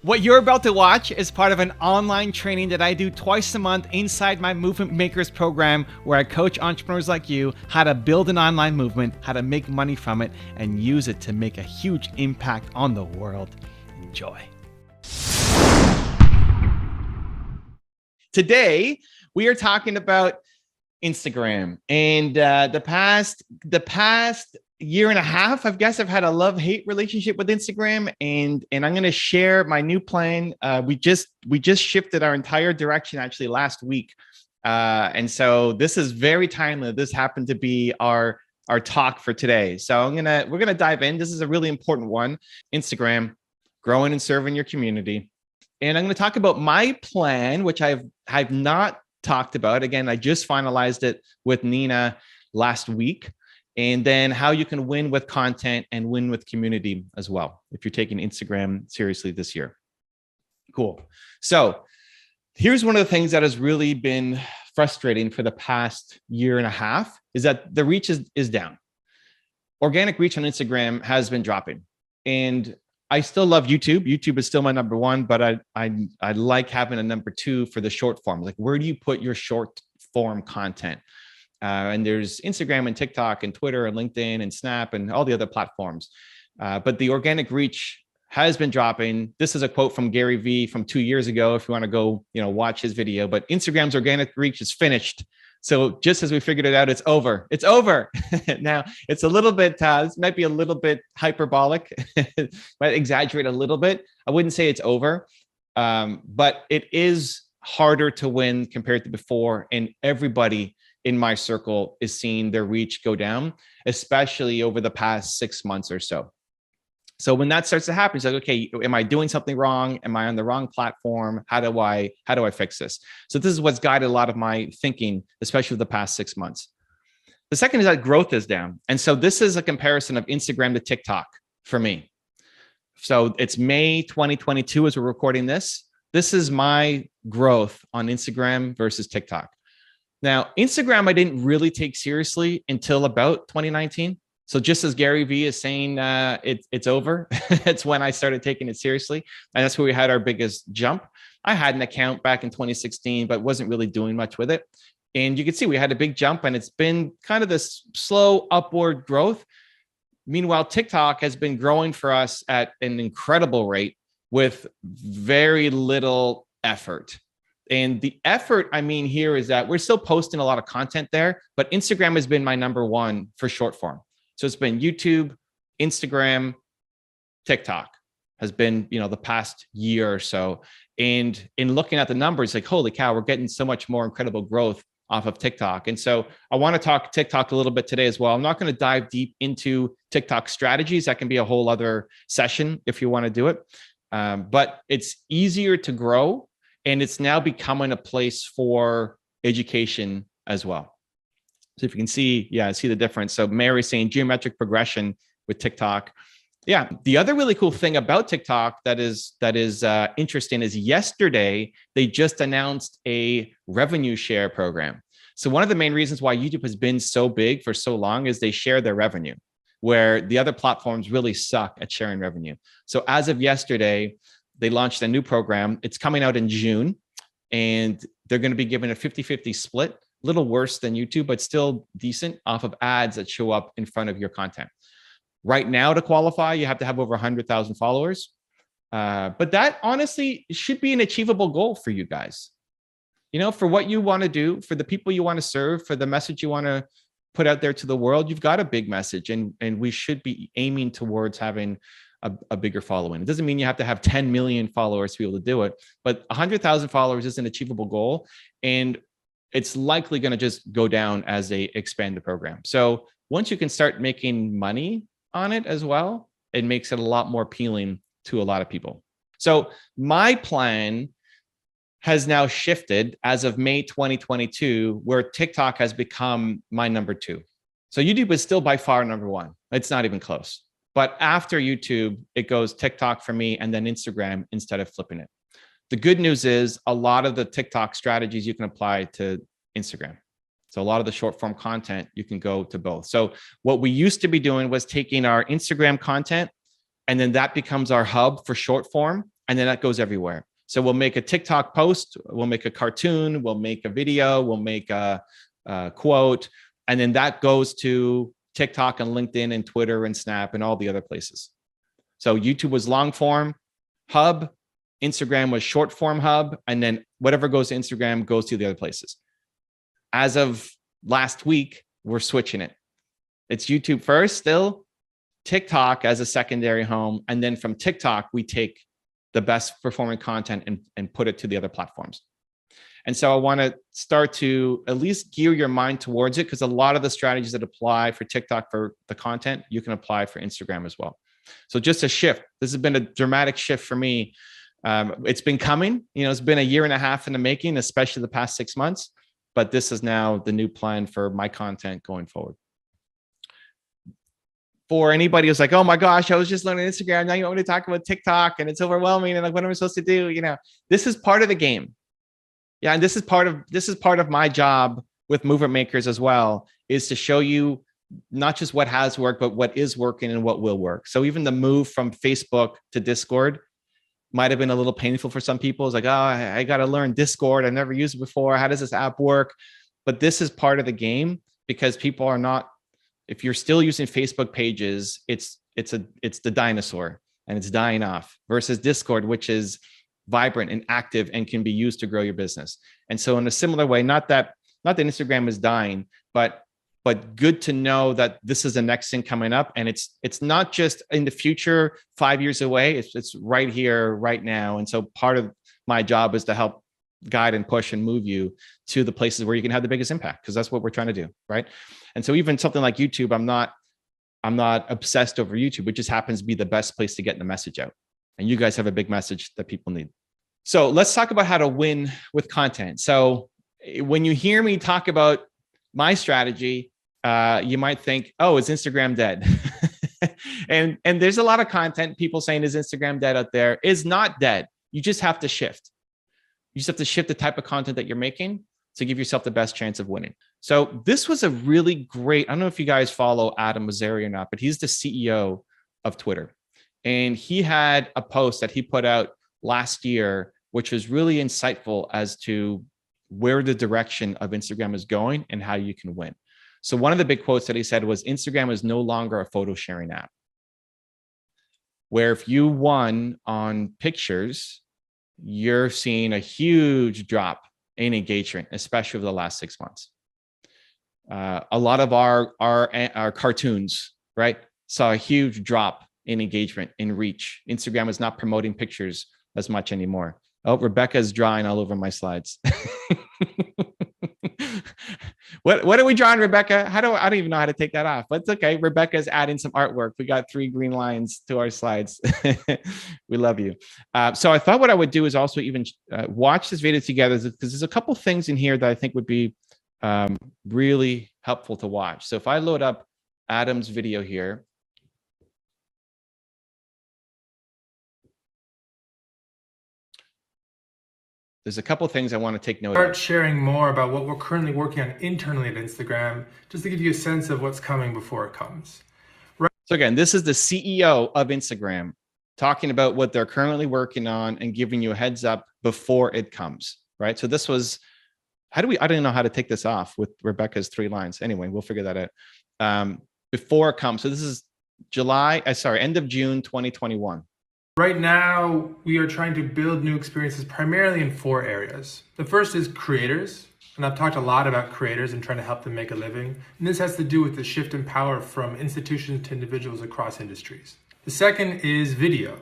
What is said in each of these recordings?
What you're about to watch is part of an online training that I do twice a month inside my Movement Makers program, where I coach entrepreneurs like you how to build an online movement, how to make money from it, and use it to make a huge impact on the world. Enjoy. Today, we are talking about Instagram, and the past year and a half, I guess I've had a love-hate relationship with Instagram, and I'm going to share my new plan. We just shifted our entire direction actually last week, and so this is very timely. This happened to be our talk for today. So we're gonna dive in. This is a really important one. Instagram, growing and serving your community, and I'm going to talk about my plan, which I've not talked about. Again, I just finalized it with Nina last week. And then how you can win with content and win with community as well, if you're taking Instagram seriously this year. Cool. So here's one of the things that has really been frustrating for the past year and a half is that the reach is down. Organic reach on Instagram has been dropping. And I still love YouTube. YouTube is still my number one, but I like having a number two for the short form. Like, where do you put your short form content? And there's Instagram and TikTok and Twitter and LinkedIn and Snap and all the other platforms. But the organic reach has been dropping. This is a quote from Gary Vee from 2 years ago, if you want to go, watch his video. But Instagram's organic reach is finished. So just as we figured it out, it's over. It's over. Now, it's a little bit, this might be a little bit hyperbolic, might exaggerate a little bit. I wouldn't say it's over, but it is harder to win compared to before. And everybody in my circle is seeing their reach go down, especially over the past 6 months or so. So when that starts to happen, it's like, okay, am I doing something wrong? Am I on the wrong platform? How do I fix this? So this is what's guided a lot of my thinking, especially the past 6 months. The second is that growth is down. And so this is a comparison of Instagram to TikTok for me. So it's May 2022 as we're recording this. This is my growth on Instagram versus TikTok. Now, Instagram, I didn't really take seriously until about 2019. So just as Gary Vee is saying, it's over, it's when I started taking it seriously. And that's where we had our biggest jump. I had an account back in 2016, but wasn't really doing much with it. And you can see we had a big jump, and it's been kind of this slow upward growth. Meanwhile, TikTok has been growing for us at an incredible rate with very little effort. And the effort, I mean, here is that we're still posting a lot of content there, but Instagram has been my number one for short form. So it's been YouTube, Instagram, TikTok has been, the past year or so. And in looking at the numbers, like, holy cow, we're getting so much more incredible growth off of TikTok. And so I want to talk TikTok a little bit today as well. I'm not going to dive deep into TikTok strategies. That can be a whole other session if you want to do it. But it's easier to grow. And it's now becoming a place for education as well. So if you can see, see the difference. So Mary's saying geometric progression with TikTok. Yeah. The other really cool thing about TikTok that is interesting is yesterday, they just announced a revenue share program. So one of the main reasons why YouTube has been so big for so long is they share their revenue, where the other platforms really suck at sharing revenue. So as of yesterday, they launched a new program. It's coming out in June, and they're going to be given a 50-50 split, a little worse than YouTube, but still decent off of ads that show up in front of your content. Right now, to qualify, you have to have over 100,000 followers. But that honestly should be an achievable goal for you guys. For what you want to do, for the people you want to serve, for the message you want to put out there to the world, you've got a big message, and we should be aiming towards having a bigger following. It doesn't mean you have to have 10 million followers to be able to do it, but 100,000 followers is an achievable goal, and it's likely going to just go down as they expand the program. So once you can start making money on it as well, it makes it a lot more appealing to a lot of people. So my plan has now shifted as of May 2022, where TikTok has become my number two. So YouTube is still by far number one. It's not even close. But after YouTube, it goes TikTok for me and then Instagram instead of flipping it. The good news is a lot of the TikTok strategies you can apply to Instagram. So a lot of the short form content, you can go to both. So what we used to be doing was taking our Instagram content, and then that becomes our hub for short form. and then that goes everywhere. So we'll make a TikTok post, we'll make a cartoon, we'll make a video, we'll make a quote, and then that goes to TikTok and LinkedIn and Twitter and Snap and all the other places. So YouTube was long form hub, Instagram was short form hub, and then whatever goes to Instagram goes to the other places. As of last week, we're switching it. It's YouTube first, still TikTok as a secondary home. And then from TikTok, we take the best performing content and put it to the other platforms. And so I want to start to at least gear your mind towards it, because a lot of the strategies that apply for TikTok for the content, you can apply for Instagram as well. So just a shift. This has been a dramatic shift for me. It's been coming, it's been a year and a half in the making, especially the past 6 months, but this is now the new plan for my content going forward. For anybody who's like, oh my gosh, I was just learning Instagram, now you want me to talk about TikTok and it's overwhelming and like, what am I supposed to do? This is part of the game. Yeah, and this is part of my job with movement makers as well, is to show you not just what has worked, but what is working and what will work. So even the move from Facebook to Discord might have been a little painful for some people. It's like, oh, I got to learn Discord. I've never used it before. How does this app work? But this is part of the game, because people are not, if you're still using Facebook pages, it's the dinosaur and it's dying off, versus Discord, which is vibrant and active and can be used to grow your business. And so in a similar way, not that Instagram is dying, but good to know that this is the next thing coming up. And it's not just in the future, 5 years away, it's right here, right now. And so part of my job is to help guide and push and move you to the places where you can have the biggest impact, because that's what we're trying to do, right? And so even something like YouTube, I'm not obsessed over YouTube. It just happens to be the best place to get the message out. And you guys have a big message that people need. So let's talk about how to win with content. So when you hear me talk about my strategy, you might think, oh, is Instagram dead? and there's a lot of content, people saying, is Instagram dead out there? It's not dead. You just have to shift. You just have to shift the type of content that you're making to give yourself the best chance of winning. So this was a really great, I don't know if you guys follow Adam Mosseri or not, but he's the CEO of Twitter. And he had a post that he put out last year, which was really insightful as to where the direction of Instagram is going and how you can win. So one of the big quotes that he said was, Instagram is no longer a photo sharing app, where if you won on pictures, you're seeing a huge drop in engagement, especially over the last 6 months. A lot of our cartoons, right, saw a huge drop in engagement, in reach. Instagram is not promoting pictures as much anymore. Oh, Rebecca's drawing all over my slides. What are we drawing, Rebecca? I don't even know how to take that off, but it's okay. Rebecca's adding some artwork. We got 3 green lines to our slides. We love you. So I thought what I would do is also even watch this video together, because there's a couple things in here that I think would be really helpful to watch. So if I load up Adam's video here, there's a couple of things I want to take note of. Start sharing more about what we're currently working on internally at Instagram, just to give you a sense of what's coming before it comes. Right. So again, this is the CEO of Instagram talking about what they're currently working on and giving you a heads up before it comes, right? So this was, I don't know how to take this off with Rebecca's 3 lines. Anyway, we'll figure that out. Before it comes. So this is end of June, 2021. Right now, we are trying to build new experiences primarily in 4 areas. The first is creators, and I've talked a lot about creators and trying to help them make a living. And this has to do with the shift in power from institutions to individuals across industries. The second is video.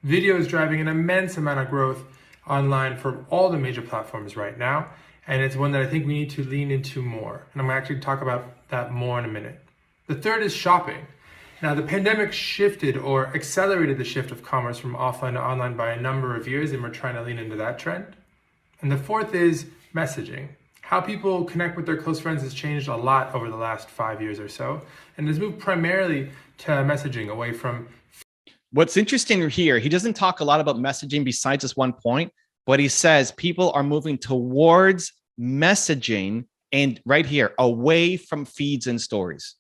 Video is driving an immense amount of growth online for all the major platforms right now, and it's one that I think we need to lean into more. And I'm going to actually talk about that more in a minute. The third is shopping. Now, the pandemic shifted or accelerated the shift of commerce from offline to online by a number of years, and we're trying to lean into that trend. And the fourth is messaging. How people connect with their close friends has changed a lot over the last 5 years or so, and has moved primarily to messaging away from... What's interesting here, he doesn't talk a lot about messaging besides this one point, but he says people are moving towards messaging and right here, away from feeds and stories.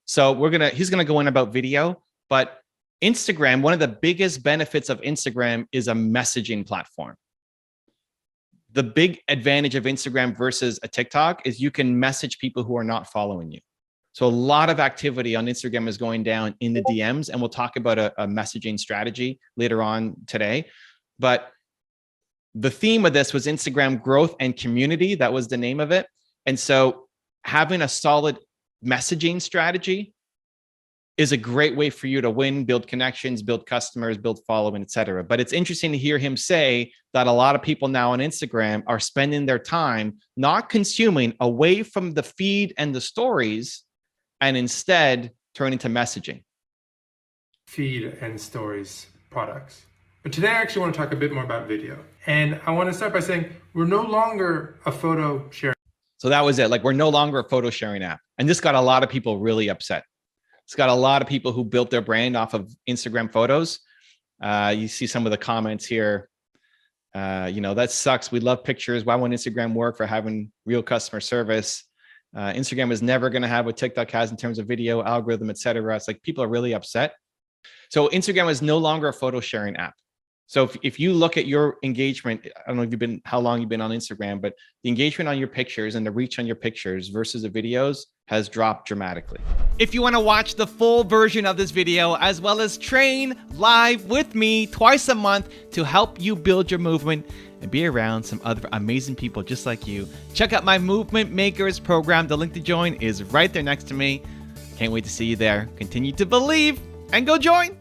So he's gonna go in about video, but Instagram, one of the biggest benefits of Instagram is a messaging platform. The big advantage of Instagram versus a TikTok is you can message people who are not following you. So a lot of activity on Instagram is going down in the DMs, and we'll talk about a messaging strategy later on today. But the theme of this was Instagram growth and community. That was the name of it. And so having a solid messaging strategy is a great way for you to win, build connections, build customers, build following, et cetera. But it's interesting to hear him say that a lot of people now on Instagram are spending their time not consuming away from the feed and the stories, and instead turning to messaging. Feed and stories products. But today I actually want to talk a bit more about video. And I want to start by saying we're no longer a photo sharing. So that was it. Like, we're no longer a photo sharing app. And this got a lot of people really upset. It's got a lot of people who built their brand off of Instagram photos. You see some of the comments here. That sucks. We love pictures. Why won't Instagram work for having real customer service? Instagram is never going to have what TikTok has in terms of video, algorithm, et cetera. It's like people are really upset. So Instagram is no longer a photo sharing app. So if you look at your engagement, I don't know how long you've been on Instagram, but the engagement on your pictures and the reach on your pictures versus the videos has dropped dramatically. If you want to watch the full version of this video, as well as train live with me twice a month to help you build your movement and be around some other amazing people just like you, check out my Movement Makers program. The link to join is right there next to me. Can't wait to see you there. Continue to believe and go join.